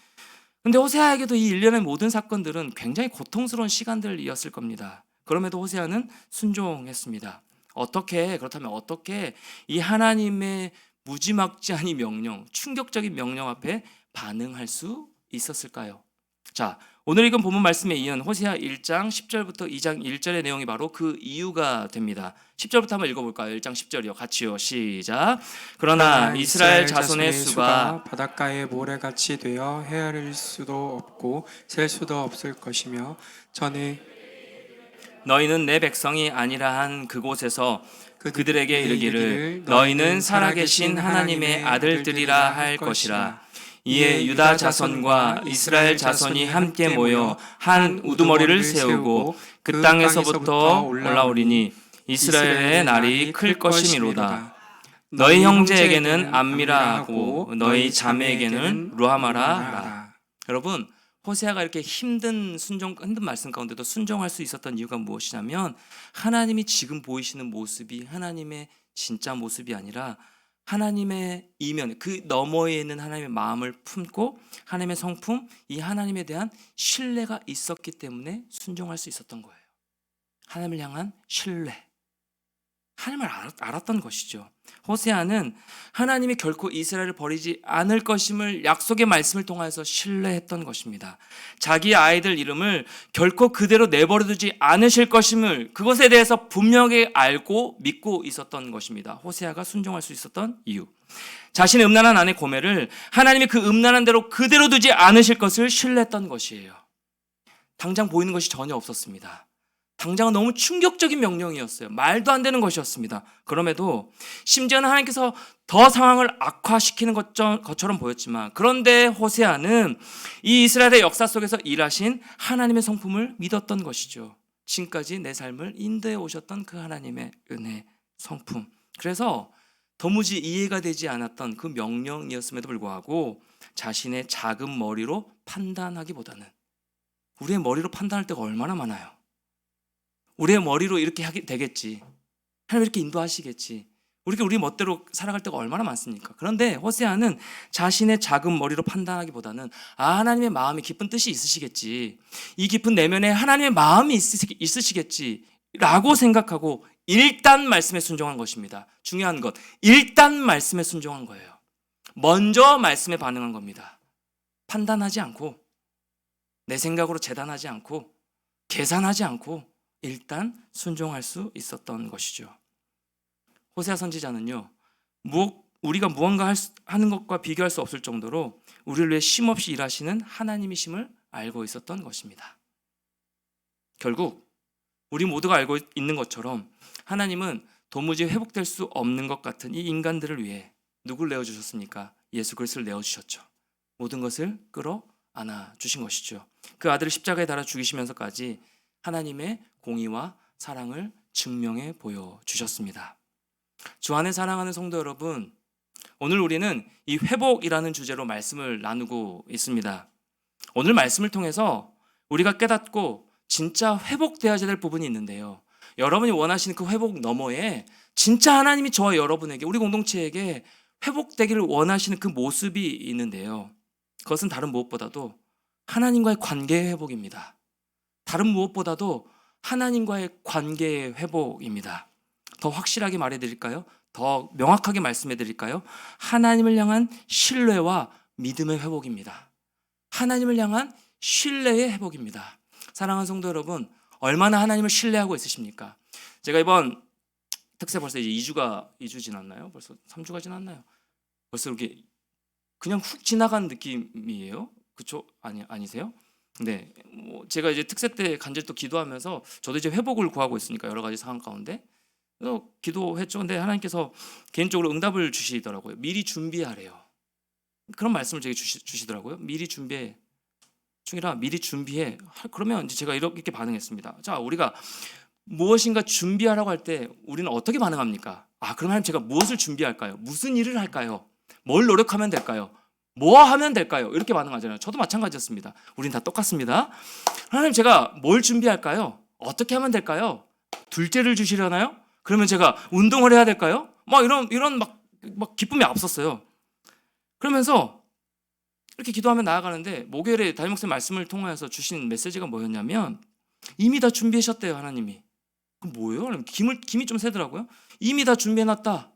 근데 호세아에게도 이 일련의 모든 사건들은 굉장히 고통스러운 시간들이었을 겁니다. 그럼에도 호세아는 순종했습니다. 그렇다면 어떻게 이 하나님의 무지막지한 이 명령, 충격적인 명령 앞에 반응할 수 있었을까요? 자, 오늘 읽은 본문 말씀에 이은 호세아 1장 10절부터 2장 1절의 내용이 바로 그 이유가 됩니다. 10절부터 한번 읽어볼까요? 1장 10절이요. 같이요. 시작. 그러나 이스라엘 자손의 수가 바닷가의 모래같이 되어 헤아릴 수도 없고 셀 수도 없을 것이며 너희는 내 백성이 아니라 한 그곳에서 그들에게 이르기를 너희는 살아계신 하나님의 아들들이라 할 것이라. 이에 유다 자손과 이스라엘 자손이 함께 모여 한 우두머리를 세우고 그 땅에서부터 올라오리니 이스라엘의 날이 클 것이미로다. 너희 형제에게는 암미라 하고 너희 자매에게는 루하마라 하라. 여러분, 호세아가 이렇게 힘든 말씀 가운데도 순종할 수 있었던 이유가 무엇이냐면 하나님이 지금 보이시는 모습이 하나님의 진짜 모습이 아니라 하나님의 이면, 그 너머에 있는 하나님의 마음을 품고 하나님의 성품, 이 하나님에 대한 신뢰가 있었기 때문에 순종할 수 있었던 거예요. 하나님을 향한 신뢰, 하나님을 알았던 것이죠. 호세아는 하나님이 결코 이스라엘을 버리지 않을 것임을 약속의 말씀을 통해서 신뢰했던 것입니다. 자기 아이들 이름을 결코 그대로 내버려두지 않으실 것임을 그것에 대해서 분명히 알고 믿고 있었던 것입니다. 호세아가 순종할 수 있었던 이유, 자신의 음란한 아내 고멜을 하나님이 그 음란한 대로 그대로 두지 않으실 것을 신뢰했던 것이에요. 당장 보이는 것이 전혀 없었습니다. 당장은 너무 충격적인 명령이었어요. 말도 안 되는 것이었습니다. 그럼에도 심지어는 하나님께서 더 상황을 악화시키는 것처럼 보였지만, 그런데 호세아는 이 이스라엘의 역사 속에서 일하신 하나님의 성품을 믿었던 것이죠. 지금까지 내 삶을 인도해 오셨던 그 하나님의 은혜, 성품. 그래서 도무지 이해가 되지 않았던 그 명령이었음에도 불구하고 자신의 작은 머리로 판단하기보다는, 우리의 머리로 판단할 때가 얼마나 많아요. 우리의 머리로 이렇게 하게 되겠지, 하나님 이렇게 인도하시겠지, 우리 멋대로 살아갈 때가 얼마나 많습니까? 그런데 호세아는 자신의 작은 머리로 판단하기보다는 하나님의 마음이 깊은 뜻이 있으시겠지, 이 깊은 내면에 하나님의 마음이 있으시겠지 라고 생각하고 일단 말씀에 순종한 것입니다. 중요한 것, 일단 말씀에 순종한 거예요. 먼저 말씀에 반응한 겁니다. 판단하지 않고, 내 생각으로 재단하지 않고, 계산하지 않고 일단 순종할 수 있었던 것이죠. 호세아 선지자는요, 우리가 무언가 하는 것과 비교할 수 없을 정도로 우리를 위해 쉼없이 일하시는 하나님이심을 알고 있었던 것입니다. 결국 우리 모두가 알고 있는 것처럼 하나님은 도무지 회복될 수 없는 것 같은 이 인간들을 위해 누굴 내어주셨습니까? 예수 그리스도를 내어주셨죠. 모든 것을 끌어안아 주신 것이죠. 그 아들을 십자가에 달아 죽이시면서까지 하나님의 공의와 사랑을 증명해 보여주셨습니다. 주 안에 사랑하는 성도 여러분, 오늘 우리는 이 회복이라는 주제로 말씀을 나누고 있습니다. 오늘 말씀을 통해서 우리가 깨닫고 진짜 회복되어야 될 부분이 있는데요, 여러분이 원하시는 그 회복 너머에 진짜 하나님이 저와 여러분에게, 우리 공동체에게 회복되기를 원하시는 그 모습이 있는데요, 그것은 다른 무엇보다도 하나님과의 관계의 회복입니다. 다른 무엇보다도 하나님과의 관계의 회복입니다. 더 확실하게 말해드릴까요? 더 명확하게 말씀해드릴까요? 하나님을 향한 신뢰와 믿음의 회복입니다. 하나님을 향한 신뢰의 회복입니다. 사랑하는 성도 여러분, 얼마나 하나님을 신뢰하고 있으십니까? 제가 이번 특세 벌써 이제 2주 지났나요? 벌써 3주가 지났나요? 벌써 이렇게 그냥 훅 지나간 느낌이에요. 그렇죠? 아니세요? 네, 제가 이제 특세 때 간절히 또 기도하면서 저도 이제 회복을 구하고 있으니까 여러 가지 상황 가운데 그래서 기도했죠. 근데 하나님께서 개인적으로 응답을 주시더라고요. 미리 준비하래요. 그런 말씀을 제게 주시더라고요. 미리 준비해. 중이라 미리 준비해. 그러면 이제 제가 이렇게 반응했습니다. 자, 우리가 무엇인가 준비하라고 할 때 우리는 어떻게 반응합니까? 그럼 하나님 제가 무엇을 준비할까요? 무슨 일을 할까요? 뭘 노력하면 될까요? 뭐 하면 될까요? 이렇게 반응하잖아요. 저도 마찬가지였습니다. 우린 다 똑같습니다. 하나님 제가 뭘 준비할까요? 어떻게 하면 될까요? 둘째를 주시려나요? 그러면 제가 운동을 해야 될까요? 막 이런 막 기쁨이 앞섰어요. 그러면서 이렇게 기도하며 나아가는데 목요일에 담임 목사님 말씀을 통하여서 주신 메시지가 뭐였냐면 이미 다 준비하셨대요, 하나님이. 그럼 뭐예요? 하나님? 김이 좀 새더라고요. 이미 다 준비해놨다.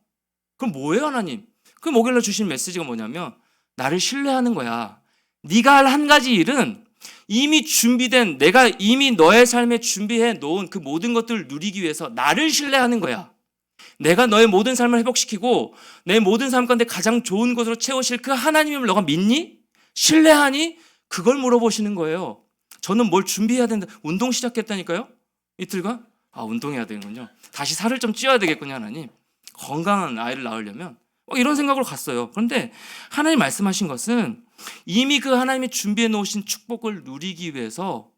그럼 뭐예요, 하나님? 그 목요일에 주신 메시지가 뭐냐면 나를 신뢰하는 거야. 네가 할 한 가지 일은 이미 준비된, 내가 이미 너의 삶에 준비해 놓은 그 모든 것들을 누리기 위해서 나를 신뢰하는 거야. 내가 너의 모든 삶을 회복시키고 내 모든 삶 가운데 가장 좋은 것으로 채우실 그 하나님을 너가 믿니? 신뢰하니? 그걸 물어보시는 거예요. 저는 뭘 준비해야 된다. 운동 시작했다니까요? 이틀간? 운동해야 되는군요. 다시 살을 좀 찌워야 되겠군요, 하나님. 건강한 아이를 낳으려면. 이런 생각으로 갔어요. 그런데 하나님 말씀하신 것은 이미 그 하나님이 준비해 놓으신 축복을 누리기 위해서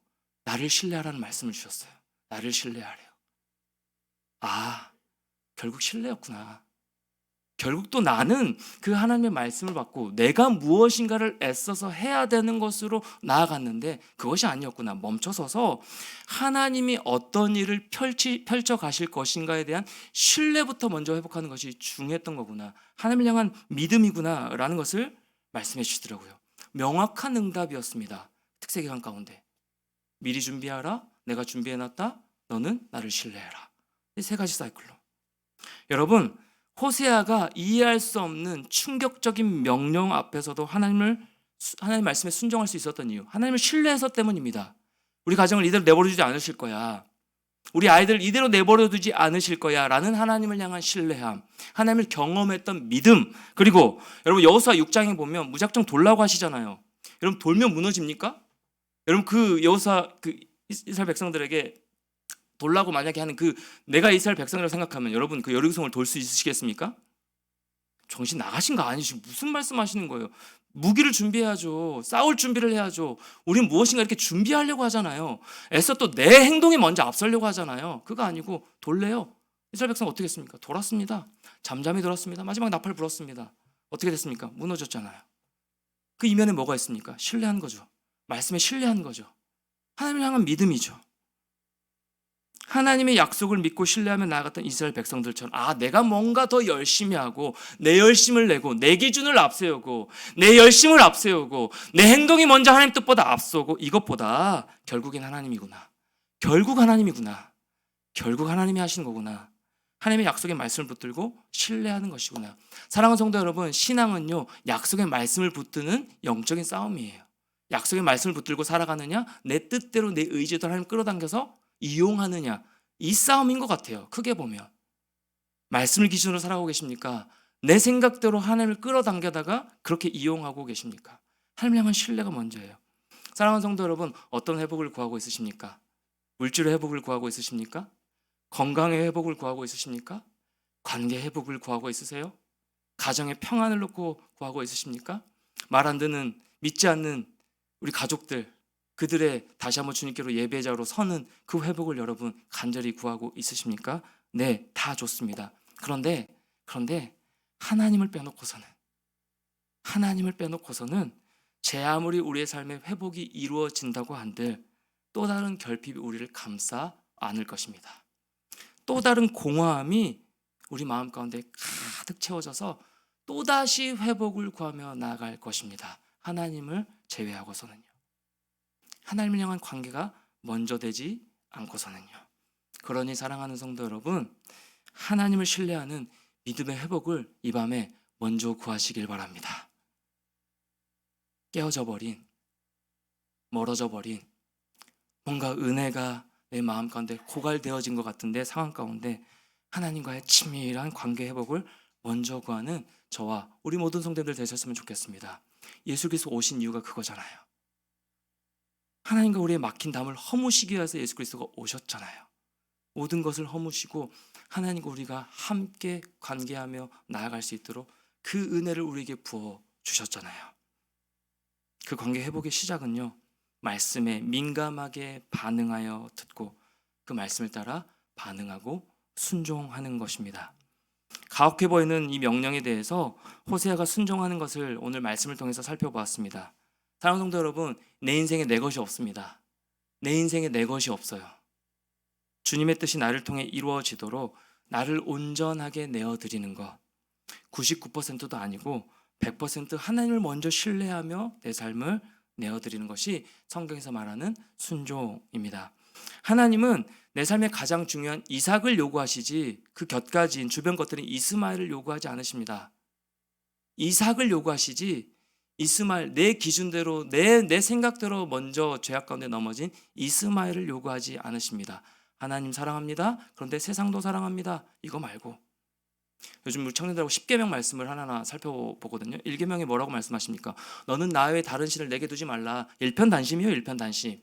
나를 신뢰하라는 말씀을 주셨어요. 나를 신뢰하래요. 결국 신뢰였구나. 결국 또 나는 그 하나님의 말씀을 받고 내가 무엇인가를 애써서 해야 되는 것으로 나아갔는데 그것이 아니었구나. 멈춰서서 하나님이 어떤 일을 펼쳐 가실 것인가에 대한 신뢰부터 먼저 회복하는 것이 중요했던 거구나. 하나님을 향한 믿음이구나 라는 것을 말씀해 주시더라고요. 명확한 응답이었습니다. 특세기간 가운데. 미리 준비하라. 내가 준비해놨다. 너는 나를 신뢰해라. 이 세 가지 사이클로. 여러분, 호세아가 이해할 수 없는 충격적인 명령 앞에서도 하나님 말씀에 순종할 수 있었던 이유, 하나님을 신뢰해서 때문입니다. 우리 가정을 이대로 내버려두지 않으실 거야. 우리 아이들 이대로 내버려두지 않으실 거야 라는 하나님을 향한 신뢰함, 하나님을 경험했던 믿음. 그리고 여러분 여호수아 6장에 보면 무작정 돌라고 하시잖아요. 여러분 돌면 무너집니까? 여러분 그 여호수아 이스라엘 백성들에게 돌라고 만약에 하는 내가 이스라엘 백성이라고 생각하면 여러분 그 여리고성을 돌 수 있으시겠습니까? 정신 나가신 거 아니시고 무슨 말씀하시는 거예요? 무기를 준비해야죠. 싸울 준비를 해야죠. 우린 무엇인가 이렇게 준비하려고 하잖아요. 애써 또 내 행동이 먼저 앞서려고 하잖아요. 그거 아니고 돌래요. 이스라엘 백성 어떻게 했습니까? 돌았습니다. 잠잠히 돌았습니다. 마지막 나팔 불었습니다. 어떻게 됐습니까? 무너졌잖아요. 그 이면에 뭐가 있습니까? 신뢰한 거죠. 말씀에 신뢰한 거죠. 하나님을 향한 믿음이죠. 하나님의 약속을 믿고 신뢰하며 나아갔던 이스라엘 백성들처럼 내가 뭔가 더 열심히 하고 내 열심을 내고 내 기준을 앞세우고 내 열심을 앞세우고 내 행동이 먼저 하나님 뜻보다 앞서고 이것보다 결국엔 하나님이구나. 결국 하나님이구나. 결국 하나님이 하시는 거구나. 하나님의 약속의 말씀을 붙들고 신뢰하는 것이구나. 사랑하는 성도 여러분, 신앙은요 약속의 말씀을 붙드는 영적인 싸움이에요. 약속의 말씀을 붙들고 살아가느냐, 내 뜻대로 내 의지대로 하나님 끌어당겨서 이용하느냐, 이 싸움인 것 같아요. 크게 보면 말씀을 기준으로 살아가고 계십니까? 내 생각대로 하나님을 끌어당겨다가 그렇게 이용하고 계십니까? 하나님을 향한 신뢰가 먼저예요. 사랑하는 성도 여러분, 어떤 회복을 구하고 있으십니까? 물질의 회복을 구하고 있으십니까? 건강의 회복을 구하고 있으십니까? 관계 회복을 구하고 있으세요? 가정의 평안을 놓고 구하고 있으십니까? 말 안 듣는, 믿지 않는 우리 가족들, 그들의 다시 한번 주님께로 예배자로 서는 그 회복을 여러분 간절히 구하고 있으십니까? 네, 다 좋습니다. 그런데 하나님을 빼놓고서는 제 아무리 우리의 삶의 회복이 이루어진다고 한들 또 다른 결핍이 우리를 감싸 안을 것입니다. 또 다른 공허함이 우리 마음 가운데 가득 채워져서 또다시 회복을 구하며 나아갈 것입니다. 하나님을 제외하고서는요. 하나님을 향한 관계가 먼저 되지 않고서는요. 그러니 사랑하는 성도 여러분, 하나님을 신뢰하는 믿음의 회복을 이 밤에 먼저 구하시길 바랍니다. 깨어져 버린, 멀어져 버린, 뭔가 은혜가 내 마음 가운데 고갈되어진 것 같은데 상황 가운데 하나님과의 친밀한 관계 회복을 먼저 구하는 저와 우리 모든 성도들 되셨으면 좋겠습니다. 예수 그리스도 오신 이유가 그거잖아요. 하나님과 우리의 막힌 담을 허무시기 위해서 예수 그리스도가 오셨잖아요. 모든 것을 허무시고 하나님과 우리가 함께 관계하며 나아갈 수 있도록 그 은혜를 우리에게 부어 주셨잖아요. 그 관계 회복의 시작은요, 말씀에 민감하게 반응하여 듣고 그 말씀을 따라 반응하고 순종하는 것입니다. 가혹해 보이는 이 명령에 대해서 호세아가 순종하는 것을 오늘 말씀을 통해서 살펴보았습니다. 사랑하는 성도 여러분, 내 인생에 내 것이 없습니다. 내 인생에 내 것이 없어요. 주님의 뜻이 나를 통해 이루어지도록 나를 온전하게 내어드리는 것, 99%도 아니고 100% 하나님을 먼저 신뢰하며 내 삶을 내어드리는 것이 성경에서 말하는 순종입니다. 하나님은 내 삶의 가장 중요한 이삭을 요구하시지 그 곁가지인 주변 것들인 이스마엘을 요구하지 않으십니다. 이삭을 요구하시지 이스마엘, 내 기준대로 내 생각대로 먼저 죄악 가운데 넘어진 이스마엘을 요구하지 않으십니다. 하나님 사랑합니다. 그런데 세상도 사랑합니다. 이거 말고 요즘 우리 청년들하고 10계명 말씀을 하나하나 살펴보거든요. 1계명에 뭐라고 말씀하십니까? 너는 나 외에 다른 신을 내게 두지 말라. 일편단심이요, 일편단심.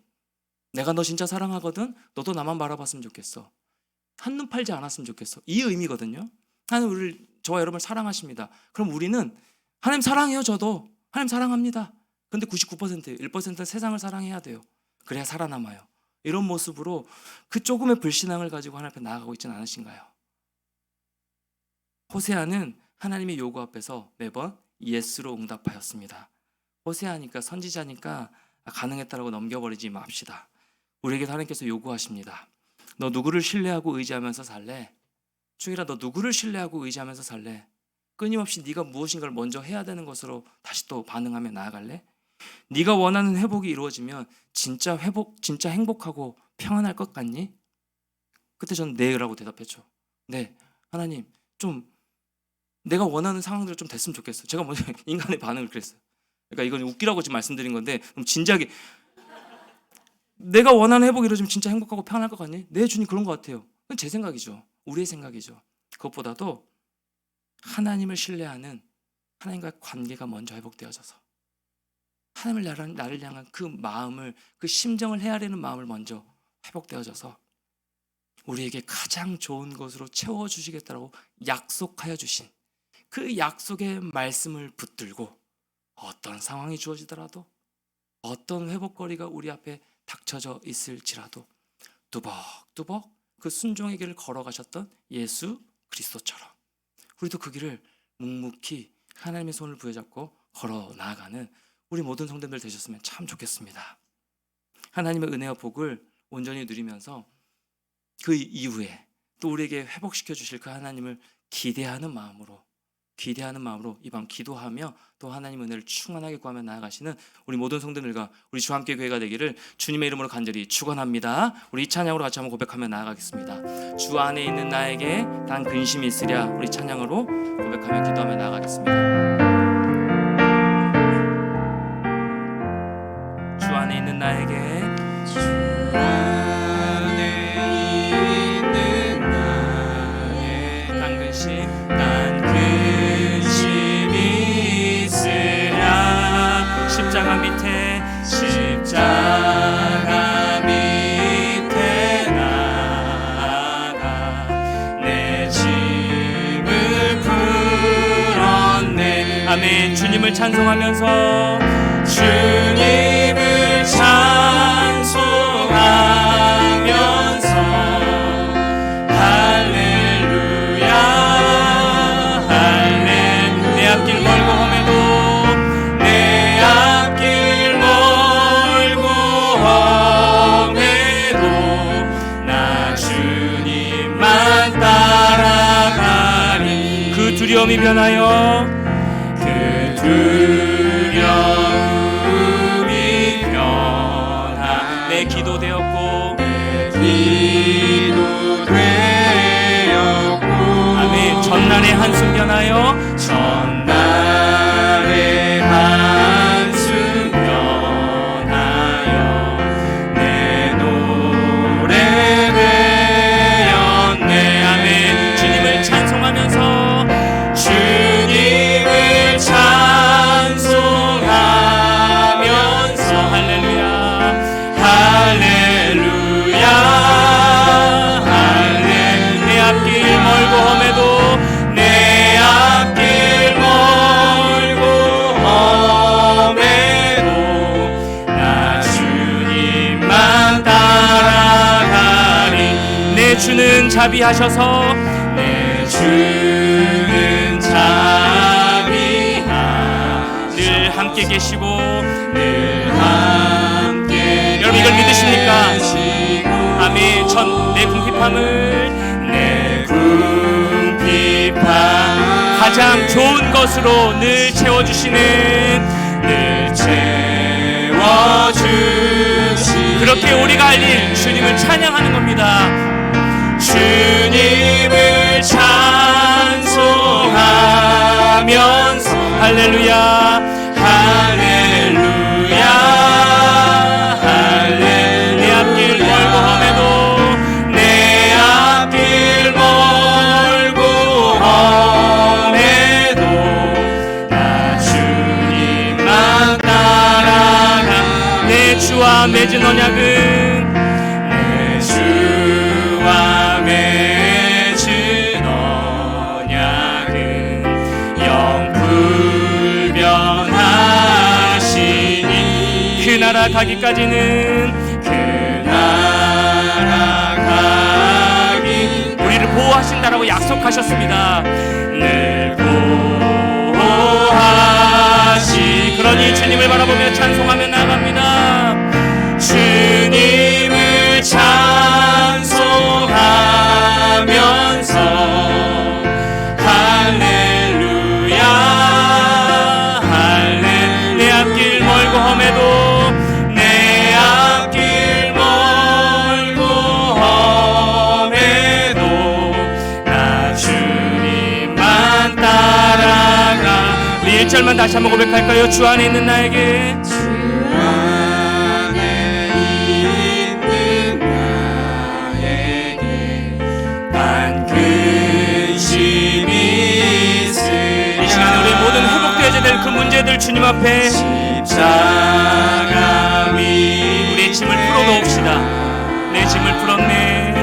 내가 너 진짜 사랑하거든. 너도 나만 바라봤으면 좋겠어. 한눈 팔지 않았으면 좋겠어. 이 의미거든요. 하나님 저와 여러분을 사랑하십니다. 그럼 우리는 하나님 사랑해요. 저도 하나님 사랑합니다. 근데 99%, 1%는 세상을 사랑해야 돼요. 그래야 살아남아요. 이런 모습으로 그 조금의 불신앙을 가지고 하나님 앞에 나아가고 있지는 않으신가요? 호세아는 하나님의 요구 앞에서 매번 예스로 응답하였습니다. 호세아니까 선지자니까 가능했다라고 넘겨버리지 맙시다. 우리에게 하나님께서 요구하십니다. 너 누구를 신뢰하고 의지하면서 살래? 중이라 너 누구를 신뢰하고 의지하면서 살래? 끊임없이 네가 무엇인가를 먼저 해야 되는 것으로 다시 또 반응하며 나아갈래? 네가 원하는 회복이 이루어지면 진짜 행복하고 평안할 것 같니? 그때 저는 네라고 대답했죠. 네, 하나님 좀 내가 원하는 상황대로 좀 됐으면 좋겠어. 제가 먼저 인간의 반응을 그랬어요. 그러니까 이건 웃기라고 지금 말씀드린 건데 좀 진지하게 내가 원하는 회복이 이루어지면 진짜 행복하고 평안할 것 같니? 네, 주님 그런 것 같아요. 그건 제 생각이죠. 우리의 생각이죠. 그것보다도 하나님을 신뢰하는 하나님과의 관계가 먼저 회복되어져서 하나님을 나를 향한 그 마음을, 그 심정을 헤아리는 마음을 먼저 회복되어져서 우리에게 가장 좋은 것으로 채워주시겠다고 약속하여 주신 그 약속의 말씀을 붙들고 어떤 상황이 주어지더라도 어떤 회복거리가 우리 앞에 닥쳐져 있을지라도 뚜벅뚜벅 그 순종의 길을 걸어가셨던 예수 그리스도처럼 우리도 그 길을 묵묵히 하나님의 손을 부여잡고 걸어 나아가는 우리 모든 성도님들 되셨으면 참 좋겠습니다. 하나님의 은혜와 복을 온전히 누리면서 그 이후에 또 우리에게 회복시켜 주실 그 하나님을 기대하는 마음으로 이 밤 기도하며 또 하나님 은혜를 충만하게 구하며 나아가시는 우리 모든 성도들과 우리 주함께 교회가 되기를 주님의 이름으로 간절히 축원합니다. 우리 이 찬양으로 같이 한번 고백하며 나아가겠습니다. 주 안에 있는 나에게 단 근심이 있으랴. 우리 찬양으로 고백하며 기도하며 나아가겠습니다. 주 안에 있는 나에게 십자가 밑에 나가 내 짐을 풀었네. 아멘. 주님을 찬송하면서 주님을 찬송하면서 할렐루야 할렐루야. 내 앞길 멀고 험해도 두려움이 변하여 그 두려움이 변하 내 기도 되었고 아멘. 전날의 한숨 변하여 전날의 한숨 변하여 내 노래 되었네. 아멘. 주님을 찬송하면서 주님을 찬송하면서 할렐루야 할렐루야 할렐루야. 내 앞길 멀고 험해도 내 앞길 주는 자비하셔서 내 주는 자비하 늘 함께 계시고 늘 함께 여러분 이걸 믿으십니까? 아멘. 내 궁핍함 가장 좋은 것으로 늘 채워주시는 그렇게 우리가 할 일 주님을 찬양하는 겁니다. 주님을 찬송하면서 할렐루야 할렐루야 할렐루야 내 앞길 멀고 험해도 내 앞길 멀고 험해도 나 주님만 따라가 내 주와 맺은 언약은 내 주와 맺은 언약은 영불변하시니 그 나라 가기까지는 그 나라 가기 우리를 보호하신다라고 약속하셨습니다. 늘 보호하시 그러니 주님을 바라보며 찬송하며 나갑니다. 주님을 찬송하면서 할렐루야 할렐루야 내 앞길 멀고 험해도 내 앞길 멀고 험해도 나 주님만 따라가 우리 1절만 다시 한번 고백할까요? 주 안에 있는 나에게 그 문제들 주님 앞에 십자가 위 우리의 짐을 풀어놓읍시다. 내 짐을 풀었네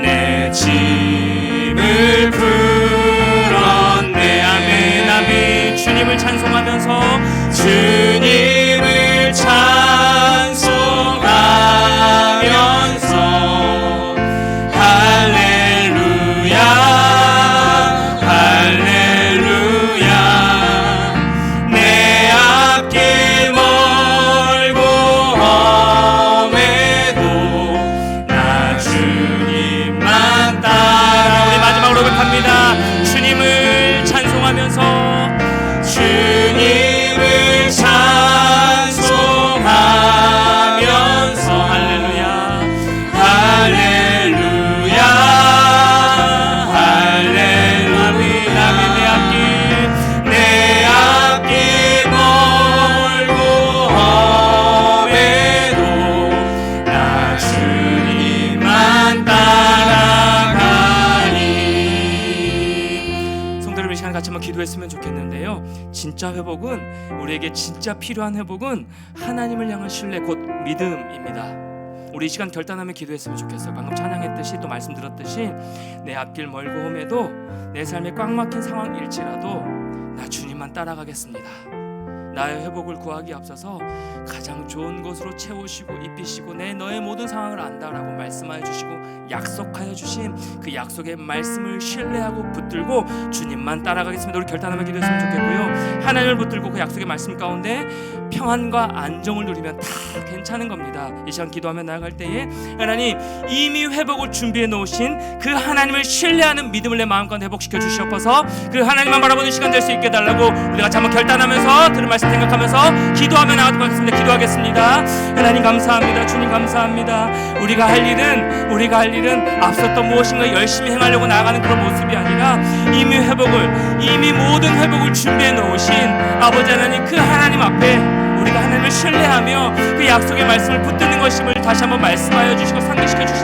내 짐을 풀었네 아멘 아멘 주님을 찬송하면서 주님을 찬송하면서 할렐루야 할렐루야 내 앞길 멀고 험해도 나 주님만 따라 우리 마지막으로 고백합니다. 주님을 찬송하면서 주님을 찬송하면서 할렐루야 할렐루야 할렐루야 내 앞길 내 앞길 멀고 험해도 나 주님만 따라가니 성도 여러분 이 시간 같이 한번 기도했으면 좋겠는데요. 진짜 회복은 우리에게 진짜 필요한 회복은 하나님을 향한 신뢰 곧 믿음입니다. 우리 이 시간 결단하며 기도했으면 좋겠어요. 방금 찬양했듯이 또 말씀드렸듯이 내 앞길 멀고 험해도 내 삶에 꽉 막힌 상황일지라도 나 주님만 따라가겠습니다. 나의 회복을 구하기 앞서서 가장 좋은 것으로 채우시고 입히시고 내 너의 모든 상황을 안다라고 말씀하여 주시고 약속하여 주신 그 약속의 말씀을 신뢰하고 붙들고 주님만 따라가겠습니다. 우리 결단하며 기도했으면 좋겠고요. 하나님을 붙들고 그 약속의 말씀 가운데 평안과 안정을 누리면 다 괜찮은 겁니다. 이 시간 기도하며 나아갈 때에 하나님 이미 회복을 준비해 놓으신 그 하나님을 신뢰하는 믿음을 내 마음 가운데 회복시켜 주시옵소서. 그 하나님만 바라보는 시간 될 수 있게 해달라고 우리가 같이 한번 결단하면서 들은 말씀 생각하면서 기도하며 나가도록 하겠습니다. 기도하겠습니다. 하나님 감사합니다. 주님 감사합니다. 우리가 할 일은 앞섰던 무엇인가 열심히 행하려고 나아가는 그런 모습이 아니라 이미 모든 회복을 준비해 놓으신 아버지 하나님 그 하나님 앞에 우리가 하나님을 신뢰하며 그 약속의 말씀을 붙드는 것임을 다시 한번 말씀하여 주시고 상기시켜 주시옵소서.